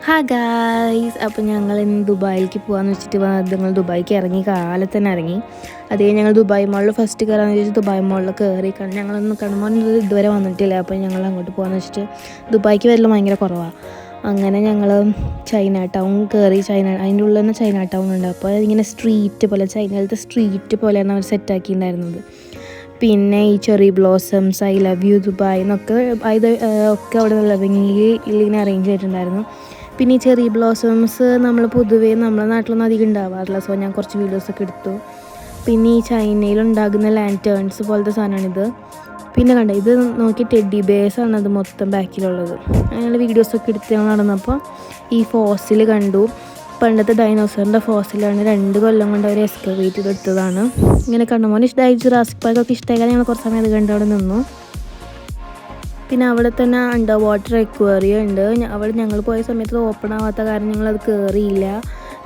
Hi guys, അപ്പോൾ ഞങ്ങൾ ഇന്ന് ദുബായിലേക്ക് പോകാമെന്ന് വെച്ചിട്ട് ഞങ്ങൾ ദുബായിക്ക് ഇറങ്ങി, കാലത്ത് തന്നെ ഇറങ്ങി. അതേ ഞങ്ങൾ ദുബായ് മോളിൽ ഫസ്റ്റ് കയറാമെന്ന് വെച്ചിട്ട് ദുബായ് മോളിൽ കയറി. ഞങ്ങളൊന്നും കണ്ണുമോൻ ഇതുവരെ വന്നിട്ടില്ല, അപ്പോൾ ഞങ്ങൾ അങ്ങോട്ട് പോകാമെന്ന് വെച്ചിട്ട് ദുബായിക്ക് വരൽ ഭയങ്കര കുറവാണ്. അങ്ങനെ ഞങ്ങൾ ചൈന ടൗൺ കയറി. അതിൻ്റെ ഉള്ളിൽ തന്നെ ചൈന ടൗൺ ഉണ്ട്. അപ്പോൾ ഇങ്ങനെ സ്ട്രീറ്റ് പോലെ, ചൈനയിലത്തെ സ്ട്രീറ്റ് പോലെയാണ് അവർ സെറ്റാക്കിയിട്ടുണ്ടായിരുന്നത്. പിന്നെ ഈ cherry blossoms, I love you Dubai എന്നൊക്കെ ഒക്കെ അവിടെ ഇങ്ങനെ അറേഞ്ച് ചെയ്തിട്ടുണ്ടായിരുന്നു. പിന്നെ ഈ ചെറി ബ്ലോസംസ് നമ്മൾ പൊതുവേ നമ്മുടെ നാട്ടിലൊന്നും അധികം ഉണ്ടാവാറില്ല. സോ ഞാൻ കുറച്ച് വീഡിയോസൊക്കെ എടുത്തു. പിന്നെ ഈ ചൈനയിലുണ്ടാകുന്ന ലാൻറ്റേൺസ് പോലത്തെ സാധനമാണിത്. പിന്നെ കണ്ട ഇത് നോക്കി, ടെഡി ബേഴ്സാണ് അത് മൊത്തം ബാക്കിലുള്ളത്. അങ്ങനെ വീഡിയോസൊക്കെ എടുത്ത് ഞങ്ങൾ നടന്നപ്പോൾ ഈ ഫോസിൽ കണ്ടു. പണ്ടത്തെ ഡൈനോസറിൻ്റെ ഫോസിലാണ്. 2 കൊല്ലം കൊണ്ട് അവർ എക്സ്കവേറ്റ് ചെയ്തെടുത്തതാണ്. ഇങ്ങനെ കണ്ണുമോൻ ഇഷ്ടമായി, ജുറാസിക് പാർക്കൊക്കെ ഇഷ്ടമായി. ഞങ്ങൾ കുറച്ച് സമയം അത് കണ്ട് അവിടെ നിന്നു. പിന്നെ അവിടെ തന്നെ അണ്ടർ വാട്ടർ അക്വേറിയം ഉണ്ട്. അവിടെ ഞങ്ങൾ പോയ സമയത്ത് ഓപ്പൺ ആവാത്ത കാരണം ഞങ്ങളത് കയറിയില്ല.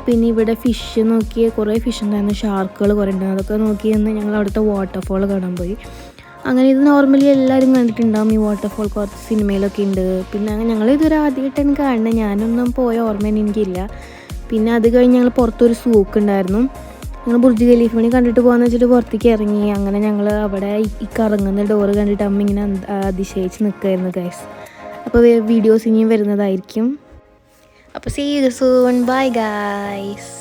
പിന്നെ ഇവിടെ ഫിഷ് നോക്കിയ കുറേ ഫിഷ് ഉണ്ടായിരുന്നു, ഷാർക്കുകൾ കുറേ ഉണ്ടായിരുന്നു. അതൊക്കെ നോക്കി നിന്ന് ഞങ്ങൾ അവിടുത്തെ വാട്ടർഫോൾ കാണാൻ പോയി. അങ്ങനെ ഇത് നോർമലി എല്ലാവരും കണ്ടിട്ടുണ്ടാകും, ഈ വാട്ടർഫോൾ കുറച്ച് സിനിമയിലൊക്കെ ഉണ്ട്. പിന്നെ ഞങ്ങൾ ഇതൊരു ആദ്യമായിട്ടാണ് കാണുന്നത്, ഞാനൊന്നും പോയ ഓർമ്മയൊന്നും എനിക്കില്ല. പിന്നെ അത് കഴിഞ്ഞ് ഞങ്ങൾ പുറത്തൊരു സൂക്ക് ഉണ്ടായിരുന്നു. ഞങ്ങൾ ബുർജ് ഖലീഫ പണി കണ്ടിട്ട് പോകാമെന്ന് വെച്ചിട്ട് പുറത്തേക്ക് ഇറങ്ങി. അങ്ങനെ ഞങ്ങൾ അവിടെ ഈ കറങ്ങുന്ന ഡോറ് കണ്ടിട്ട് അമ്മ ഇങ്ങനെ അതിശയിച്ച് നിൽക്കുമായിരുന്നു ഗൈസ്. അപ്പോൾ വീഡിയോസ് ഇനിയും വരുന്നതായിരിക്കും. അപ്പോൾ see you soon, bye guys.